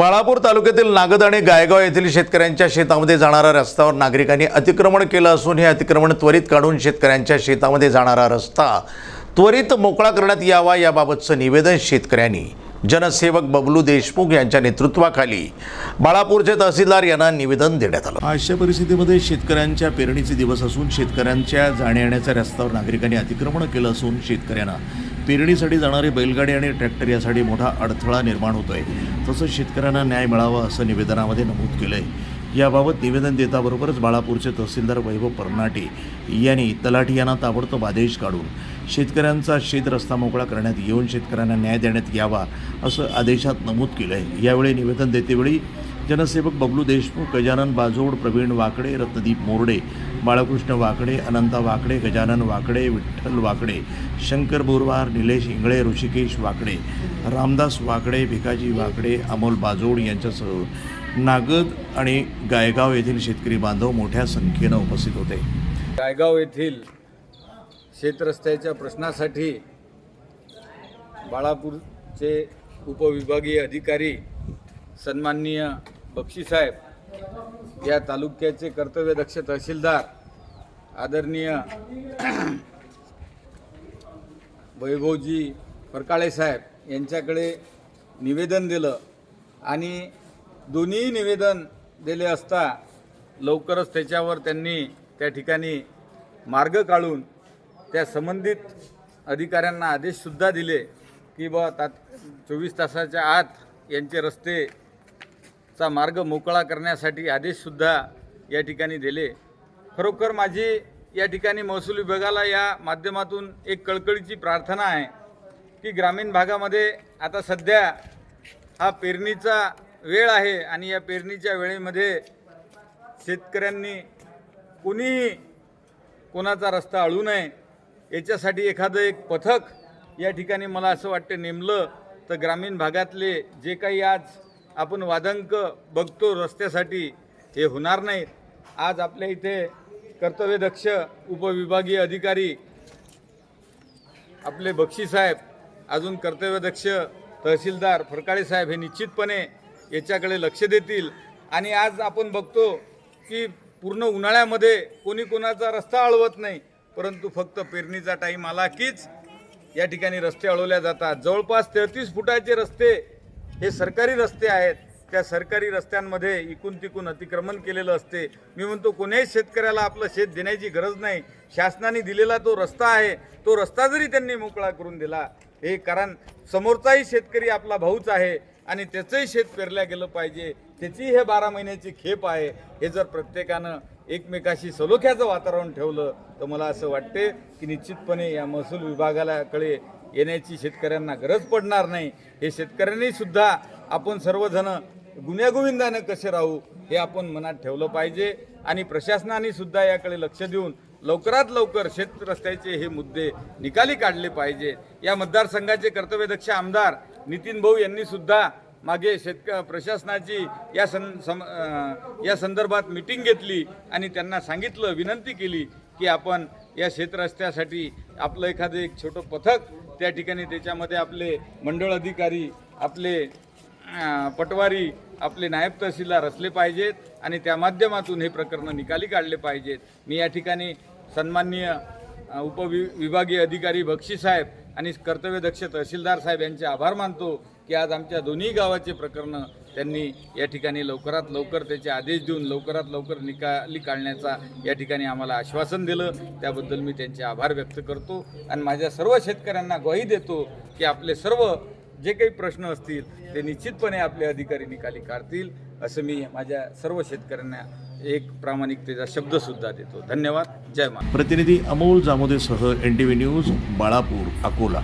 बाळापूर तालुक्यातील नागद आणि गायगाव येथील शेतकऱ्यांच्या शेतामध्ये जाणारा रस्त्यावर नागरिकांनी अतिक्रमण केलं असून हे अतिक्रमण त्वरित काढून शेतकऱ्यांच्या शेतामध्ये जाणारा रस्ता त्वरित मोकळा करण्यात यावा याबाबतचं निवेदन शेतकऱ्यांनी जनसेवक बबलू देशमुख यांच्या नेतृत्वाखाली बाळापूरचे तहसीलदार यांना निवेदन देण्यात आलं। अशा परिस्थितीमध्ये शेतकऱ्यांच्या पेरणीचे दिवस असून शेतकऱ्यांच्या जाण्या-येण्याच्या रस्त्यावर नागरिकांनी अतिक्रमण केलं असून शेतकऱ्यांना पेरणीसाठी जाणारी बैलगाडी आणि ट्रॅक्टर यासाठी मोठा अडथळा निर्माण होतोय। तसंच शेतकऱ्यांना न्याय मिळावा असं निवेदनामध्ये नमूद केलंय। याबाबत निवेदन देताबरोबरच बाळापूरचे तहसीलदार वैभव परनाटे यांनी तलाठी यांना ताबडतोब आदेश काढून शेतकऱ्यांचा शेत रस्ता मोकळा करण्यात येऊन शेतकऱ्यांना न्याय देण्यात यावा असं आदेशात नमूद केलं आहे। यावेळी निवेदन देतेवेळी जनसेवक बबलू देशमुख, गजानन बाजोड, प्रवीण वाकडे, रत्नदीप मोरडे, बाळकृष्ण वाकडे, अनंता वाकडे, गजानन वाकडे, विठ्ठल वाकडे, शंकर बोरवार, निलेश इंगळे, ऋषिकेश वाकडे, रामदास वाकडे, भिकाजी वाकडे, अमोल बाजोड यांच्यासह नागद आणि गायगाव येथील शेतकरी बांधव मोठ्या संख्येनं उपस्थित होते। गायगाव येथील शेतरस्त्याच्या प्रश्नासाठी बाळापूरचे उपविभागीय अधिकारी सन्माननीय बक्षीसाहेब, या तालुक्याचे कर्तव्यदक्ष तहसीलदार आदरणीय वैभवजी फरकाळे साहेब यांच्याकडे निवेदन दिलं आणि दोन्ही निवेदन दिले असता लवकरच त्याच्यावर त्यांनी त्या ठिकाणी मार्ग काढून त्या संबंधित अधिकाऱ्यांना आदेशसुद्धा दिले की 24 तासाच्या आत यांचे रस्तेचा मार्ग मोकळा करण्यासाठी आदेशसुद्धा या ठिकाणी दिले। खरोखर माझी या ठिकाणी महसूल विभागाला या माध्यमातून एक कळकळीची प्रार्थना आहे की ग्रामीण भागामध्ये आता सध्या हा पेरणीचा वेळ आहे आणि या पेरणीच्या वेळेमध्ये शेतकऱ्यांनी कोणीही कोणाचा रस्ता अडू नये याच्यासाठी एखादं एक पथक या ठिकाणी मला असं वाटतं नेमलं तर ग्रामीण भागातले जे काही आज आपण वादंक बघतो रस्त्यासाठी हे होणार नाहीत। आज आपल्या इथे कर्तव्यदक्ष उपविभागीय अधिकारी आपले बक्षीसाहेब, अजून कर्तव्यदक्ष तहसीलदार फरकाळे साहेब हे निश्चितपणे याच्याकडे लक्ष देतील। आणि आज आपण बघतो की पूर्ण उन्हाळ्यामध्ये कोणी कोणाचा रस्ता अडवत नाही, परंतु फक्त पेरणीचा टाईम आला कीच या ठिकाणी रस्ते अडवल्या जातात। जवळपास 33 फुटाचे रस्ते हे सरकारी रस्ते आहेत। त्या सरकारी रस्त्यांमध्ये इकून तिकून अतिक्रमण केलेलं असते। मी म्हणतो कोणीही शेतकऱ्याला आपलं शेत देण्याची गरज नाही। शासनाने दिलेला तो रस्ता आहे, तो रस्ता जरी त्यांनी मोकळा करून दिला हे कारण समोरचाही शेतकरी आपला भाऊच आहे आणि त्याचंही शेत पेरल्या गेलं पाहिजे, त्याची हे 12 महिन्याची खेप आहे। हे जर प्रत्येकानं एकमेकाशी सलोख्याचं वातावरण ठेवलं तर मला असं वाटते की निश्चितपणे या महसूल विभागाकडे येण्याची शेतकऱ्यांना गरज पडणार नाही। हे शेतकऱ्यांनी सुद्धा आपण सर्वजण गुण्यागोविंदानं कसे राहू हे आपण मनात ठेवलं पाहिजे आणि प्रशासनाने सुद्धा याकडे लक्ष देऊन लवकरात लवकर शेत रस्त्याचे हे मुद्दे निकाली काढले पाहिजे। या मतदारसंघाचे कर्तव्यदक्ष आमदार नितीन भाऊ यांनी सुद्धा मागे प्रशासनाची या संदर्भात मीटिंग घेतली आणि त्यांना सांगितलं, विनंती केली की आपण या शेतरस्त्यासाठी आपलं एखादं एक छोटं पथक त्या ठिकाणी त्याच्यामध्ये आपले मंडळ अधिकारी, आपले पटवारी, आपले नायब तहसीलदार असले पाहिजेत आणि त्या माध्यमातून हे प्रकरण निकाली काढले पाहिजेत। मी या ठिकाणी सन्माननीय उपविभागीय अधिकारी बक्षीसाहेब आणि कर्तव्यदक्ष तहसीलदार साहेब यांचे आभार मानतो की आज आमच्या दोन्ही गावाचे प्रकरणं त्यांनी या ठिकाणी लवकरात लवकर त्याचे आदेश देऊन लवकरात लवकर निकाली काढण्याचा या ठिकाणी आम्हाला आश्वासन दिलं। त्याबद्दल मी त्यांचे आभार व्यक्त करतो आणि माझ्या सर्व शेतकऱ्यांना ग्वाही देतो की आपले सर्व जे काही प्रश्न असतील ते निश्चितपणे आपले अधिकारी निकाली काढतील असं मी माझ्या सर्व शेतकऱ्यांना एक प्रामाणिकतेचा शब्दसुद्धा देतो। धन्यवाद। जय महाराष्ट्र। प्रतिनिधी अमोल जामोदेसह NTV न्यूज, बाळापूर, अकोला।